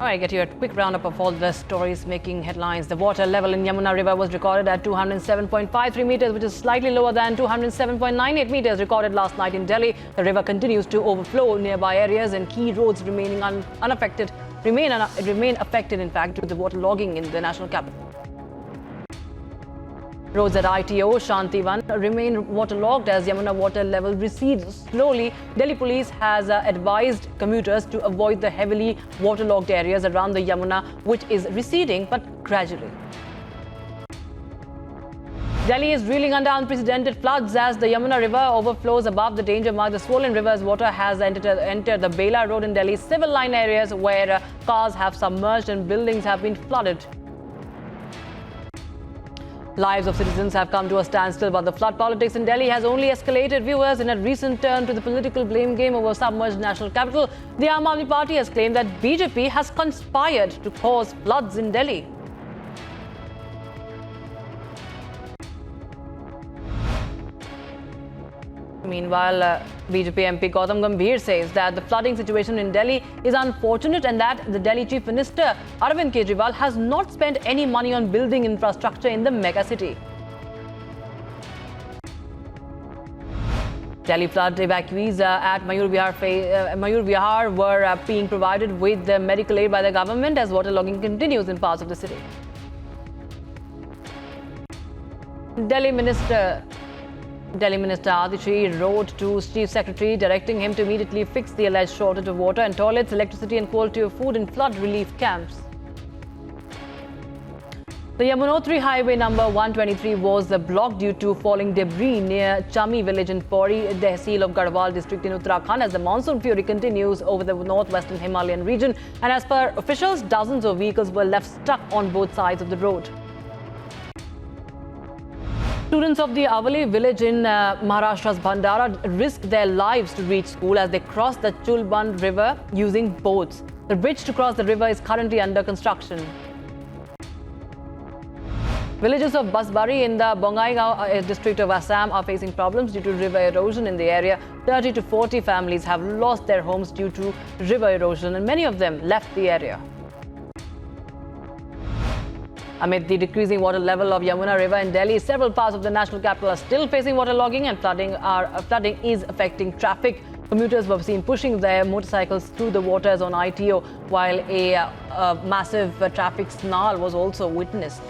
All right, get you a quick roundup of all the stories making headlines. The water level in Yamuna River was recorded at 207.53 meters, which is slightly lower than 207.98 meters recorded last night in Delhi. The river continues to overflow nearby areas and key roads remain affected, in fact, due to the waterlogging in the national capital. Roads at ITO, Shantivan remain waterlogged as Yamuna water level recedes slowly. Delhi police has advised commuters to avoid the heavily waterlogged areas around the Yamuna, which is receding but gradually. Delhi is reeling under unprecedented floods as the Yamuna River overflows above the danger mark. The swollen river's water has entered the BALASORE Road in Delhi's civil line areas where cars have submerged and buildings have been flooded. Lives of citizens have come to a standstill, but the flood politics in Delhi has only escalated. Viewers, in a recent turn to the political blame game over submerged national capital, the Aam Aadmi Party has claimed that BJP has conspired to cause floods in Delhi. Meanwhile, BJP MP Gautam Gambhir says that the flooding situation in Delhi is unfortunate and that the Delhi Chief Minister Arvind Kejriwal has not spent any money on building infrastructure in the mega city. Delhi flood evacuees at Mayur Vihar were being provided with medical aid by the government as waterlogging continues in parts of the city. Delhi Minister Adishi wrote to Chief Secretary directing him to immediately fix the alleged shortage of water and toilets, electricity and quality of food in flood relief camps. The Yamunotri Highway number 123 was blocked due to falling debris near Chami village in Pauri, Tehsil of Garhwal district in Uttarakhand as the monsoon fury continues over the northwestern Himalayan region, and as per officials, dozens of vehicles were left stuck on both sides of the road. Students of the Avali village in Maharashtra's Bhandara risked their lives to reach school as they crossed the Chulbund river using boats. The bridge to cross the river is currently under construction. Villages of Basbari in the Bongaigaon district of Assam are facing problems due to river erosion in the area. 30 to 40 families have lost their homes due to river erosion and many of them left the area. Amid the decreasing water level of Yamuna River in Delhi, several parts of the national capital are still facing waterlogging and flooding is affecting traffic. Commuters were seen pushing their motorcycles through the waters on ITO, while a massive traffic snarl was also witnessed.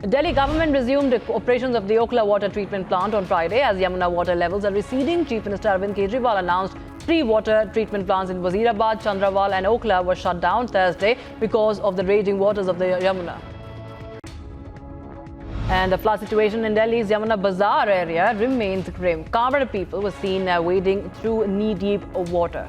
The Delhi government resumed operations of the OKHLA water treatment plant on Friday as Yamuna water levels are receding. Chief Minister Arvind Kejriwal announced 3 water treatment plants in Wazirabad, Chandrawal and OKHLA were shut down Thursday because of the raging waters of the Yamuna. And the flood situation in Delhi's Yamuna Bazar area remains grim. Covered people were seen wading through knee-deep water.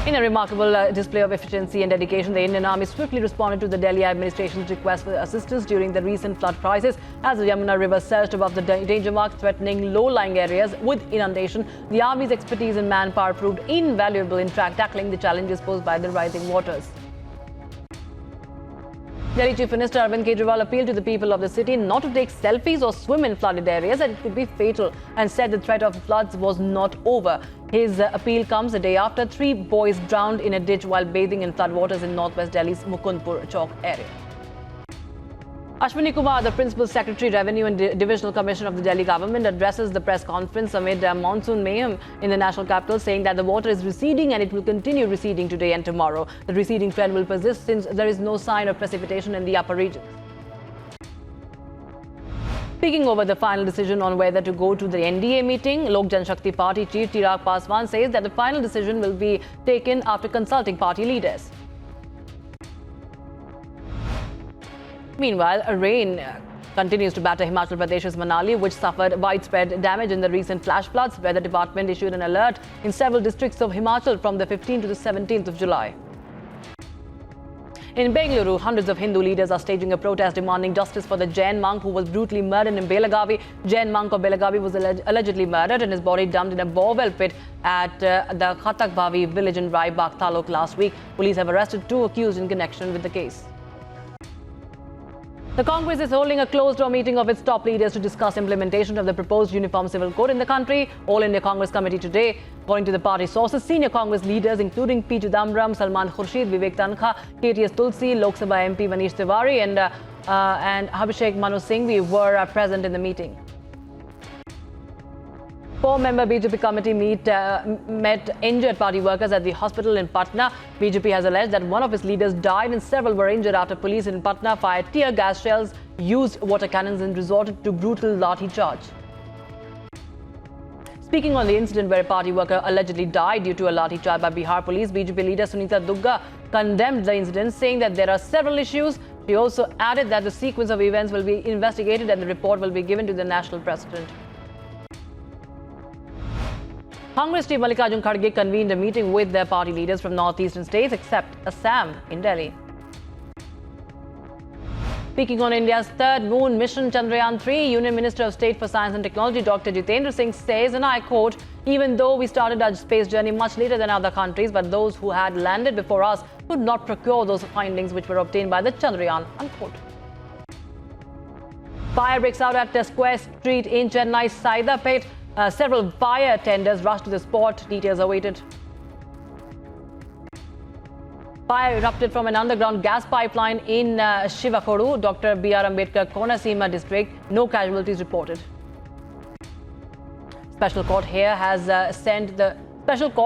In a remarkable display of efficiency and dedication, the Indian Army swiftly responded to the Delhi administration's request for assistance during the recent flood crisis as the Yamuna River surged above the danger mark, threatening low-lying areas with inundation. The Army's expertise and manpower proved invaluable in tackling the challenges posed by the rising waters. Delhi Chief Minister Arvind Kejriwal appealed to the people of the city not to take selfies or swim in flooded areas as it could be fatal and said the threat of floods was not over. His appeal comes a day after 3 boys drowned in a ditch while bathing in floodwaters in northwest Delhi's Mukundpur Chowk area. Ashwini Kumar, the Principal Secretary, Revenue and Divisional Commissioner of the Delhi government, addresses the press conference amid monsoon mayhem in the national capital, saying that the water is receding and it will continue receding today and tomorrow. The receding trend will persist since there is no sign of precipitation in the upper regions. Speaking over the final decision on whether to go to the NDA meeting, Lok Janshakti Party Chief Chirag Paswan says that the final decision will be taken after consulting party leaders. Meanwhile, rain continues to batter Himachal Pradesh's Manali, which suffered widespread damage in the recent flash floods. Weather Department issued an alert in several districts of Himachal from the 15th to the 17th of July. In Bengaluru, hundreds of Hindu leaders are staging a protest demanding justice for the Jain monk who was brutally murdered in Belagavi. Jain monk of Belagavi was allegedly murdered and his body dumped in a borewell pit at the Khatakbhavi village in Raibagh Taluk last week. Police have arrested 2 accused in connection with the case. The Congress is holding a closed-door meeting of its top leaders to discuss implementation of the proposed Uniform Civil Code in the country. All India Congress Committee today. According to the party sources, senior Congress leaders including P. Chidambaram, Salman Khurshid, Vivek Tankha, KTS Tulsi, Lok Sabha MP Manish Tiwari and Abhishek Manu Singhvi were present in the meeting. Four-member BJP committee met injured party workers at the hospital in Patna. BJP has alleged that one of its leaders died and several were injured after police in Patna fired tear gas shells, used water cannons and resorted to brutal lathi charge. Speaking on the incident where a party worker allegedly died due to a lathi charge by Bihar police, BJP leader Sunita Dugga condemned the incident, saying that there are several issues. She also added that the sequence of events will be investigated and the report will be given to the national president. Congress chief Mallikarjun Kharge convened a meeting with their party leaders from northeastern states except Assam in Delhi. Speaking on India's third moon mission Chandrayaan-3, Union Minister of State for Science and Technology Dr. Jitendra Singh says, and I quote, "Even though we started our space journey much later than other countries, but those who had landed before us could not procure those findings which were obtained by the Chandrayaan." Unquote. Fire breaks out at Square Street in Chennai's Saidapet. Several fire tenders rushed to the spot. Details awaited. Fire erupted from an underground gas pipeline in Shivakodu, Dr. B.R. Ambedkar Konaseema district. No casualties reported. Special court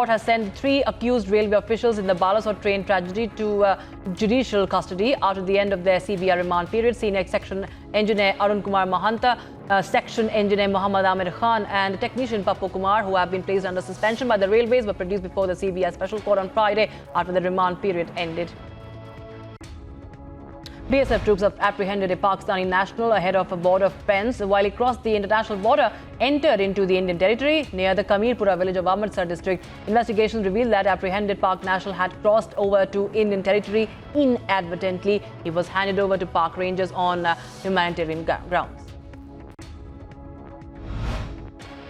has sent three accused railway officials in the Balasore train tragedy to judicial custody after the end of their CBR remand period. Senior section engineer Arun Kumar Mahanta, section engineer Muhammad Amir Khan and technician Pappu Kumar, who have been placed under suspension by the railways, were produced before the CBI special court on Friday after the remand period ended. BSF troops have apprehended a Pakistani national ahead of a border fence while he crossed the international border, entered into the Indian territory near the Kamirpura village of Amritsar district. Investigations revealed that apprehended Pak national had crossed over to Indian territory inadvertently. He was handed over to Pak Rangers on humanitarian grounds.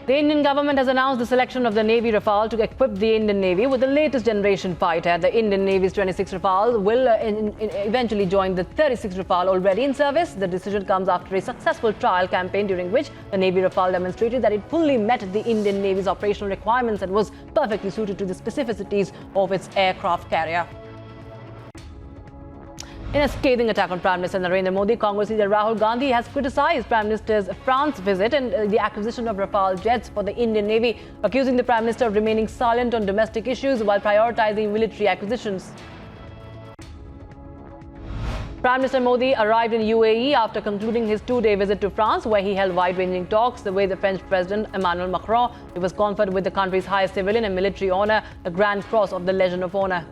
The Indian government has announced the selection of the Navy Rafale to equip the Indian Navy with the latest generation fighter. The Indian Navy's 26 Rafale will eventually join the 36 Rafale already in service. The decision comes after a successful trial campaign during which the Navy Rafale demonstrated that it fully met the Indian Navy's operational requirements and was perfectly suited to the specificities of its aircraft carrier. In a scathing attack on Prime Minister Narendra Modi, Congress leader Rahul Gandhi has criticized Prime Minister's France visit and the acquisition of Rafale jets for the Indian Navy, accusing the Prime Minister of remaining silent on domestic issues while prioritizing military acquisitions. Prime Minister Modi arrived in UAE after concluding his two-day visit to France, where he held wide-ranging talks with the French President Emmanuel Macron. He was conferred with the country's highest civilian and military honor, the Grand Cross of the Legion of Honor.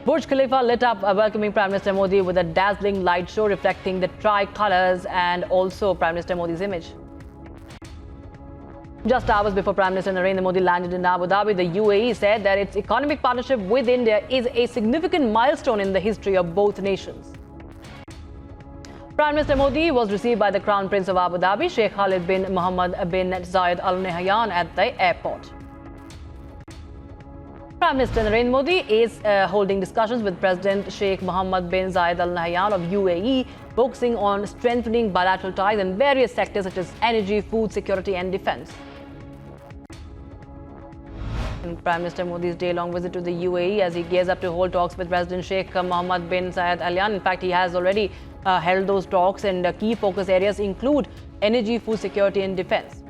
Burj Khalifa lit up welcoming Prime Minister Modi with a dazzling light show reflecting the tricolours and also Prime Minister Modi's image. Just hours before Prime Minister Narendra Modi landed in Abu Dhabi, the UAE said that its economic partnership with India is a significant milestone in the history of both nations. Prime Minister Modi was received by the Crown Prince of Abu Dhabi, Sheikh Khalid bin Mohammed bin Zayed Al Nahyan at the airport. Prime Minister Narendra Modi is holding discussions with President Sheikh Mohammed bin Zayed Al Nahyan of UAE, focusing on strengthening bilateral ties in various sectors such as energy, food security and defence. In Prime Minister Modi's day-long visit to the UAE as he gears up to hold talks with President Sheikh Mohammed bin Zayed Al Nahyan. In fact, he has already held those talks, and key focus areas include energy, food security and defence.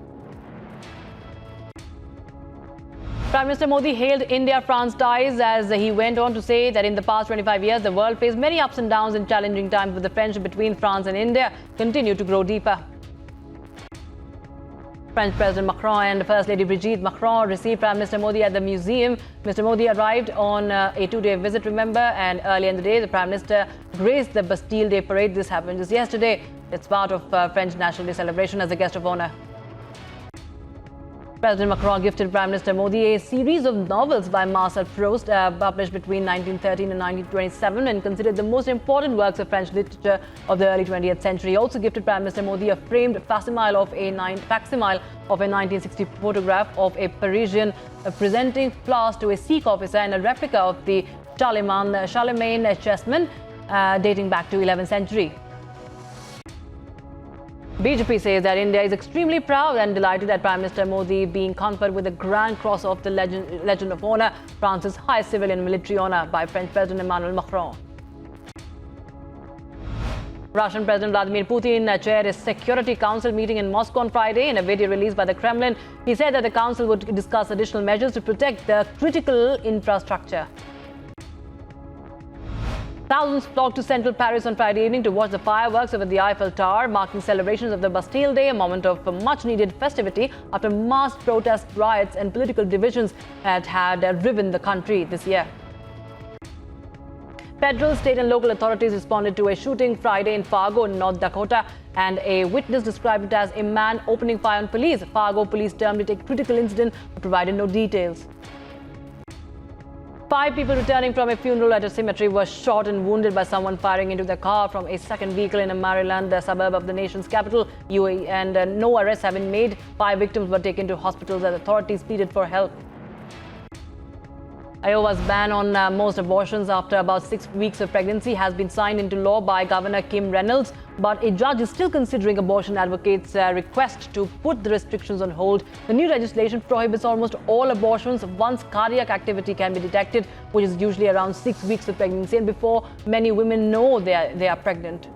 Prime Minister Modi hailed India-France ties as he went on to say that in the past 25 years, the world faced many ups and downs and challenging times, but the friendship between France and India continued to grow deeper. French President Macron and First Lady Brigitte Macron received Prime Minister Modi at the museum. Mr. Modi arrived on a two-day visit, remember, and earlier in the day, the Prime Minister graced the Bastille Day parade. This happened just yesterday. It's part of French National Day celebration as a guest of honor. President Macron gifted Prime Minister Modi a series of novels by Marcel Proust published between 1913 and 1927 and considered the most important works of French literature of the early 20th century. He also gifted Prime Minister Modi a framed facsimile of a 1960 photograph of a Parisian presenting flowers to a Sikh officer and a replica of the Charlemagne chessman dating back to 11th century. BJP says that India is extremely proud and delighted at Prime Minister Modi being conferred with the Grand Cross of the Legion of Honor, France's highest civilian and military honor, by French President Emmanuel Macron. Russian President Vladimir Putin chaired a Security Council meeting in Moscow on Friday. In a video released by the Kremlin, he said that the council would discuss additional measures to protect the critical infrastructure. Thousands flocked to central Paris on Friday evening to watch the fireworks over the Eiffel Tower, marking celebrations of the Bastille Day, a moment of much-needed festivity after mass protests, riots and political divisions had riven the country this year. Federal, state and local authorities responded to a shooting Friday in Fargo, North Dakota, and a witness described it as a man opening fire on police. Fargo police termed it a critical incident but provided no details. 5 people returning from a funeral at a cemetery were shot and wounded by someone firing into their car from a second vehicle in a Maryland suburb of the nation's capital, UAE, and no arrests have been made. 5 victims were taken to hospitals as authorities pleaded for help. Iowa's ban on most abortions after about 6 weeks of pregnancy has been signed into law by Governor Kim Reynolds, but a judge is still considering abortion advocates' request to put the restrictions on hold. The new legislation prohibits almost all abortions once cardiac activity can be detected, which is usually around 6 weeks of pregnancy and before many women know they are pregnant.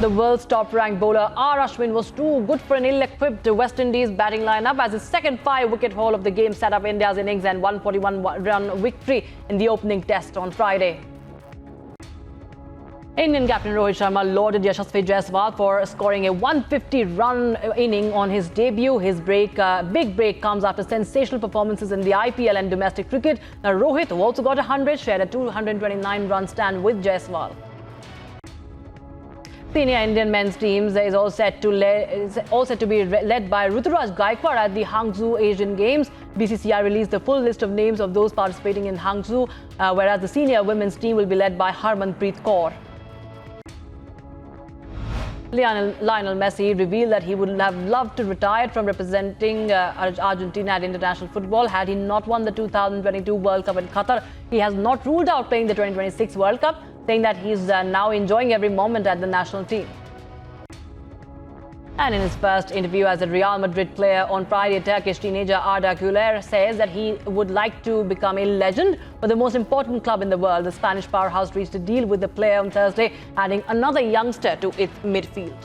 The world's top-ranked bowler R. Ashwin was too good for an ill-equipped West Indies batting lineup as his second 5-wicket haul of the game set up India's innings and 141-run victory in the opening test on Friday. Indian captain Rohit Sharma lauded YASHASVI JAISWAL for scoring a 150-run inning on his debut. His big break comes after sensational performances in the IPL and domestic cricket. Now, Rohit, who also got 100, shared a 229-run stand with JAISWAL. Senior Indian men's teams is all set to be led by Ruturaj Gaikwad at the Hangzhou Asian Games. BCCI released the full list of names of those participating in Hangzhou, whereas the senior women's team will be led by Harmanpreet Kaur. Lionel Messi revealed that he would have loved to retire from representing Argentina at international football had he not won the 2022 World Cup in Qatar. He has not ruled out playing the 2026 World Cup, saying that he's now enjoying every moment at the national team. And in his first interview as a Real Madrid player on Friday, Turkish teenager Arda Güler says that he would like to become a legend for the most important club in the world. The Spanish powerhouse reached a deal with the player on Thursday, adding another youngster to its midfield.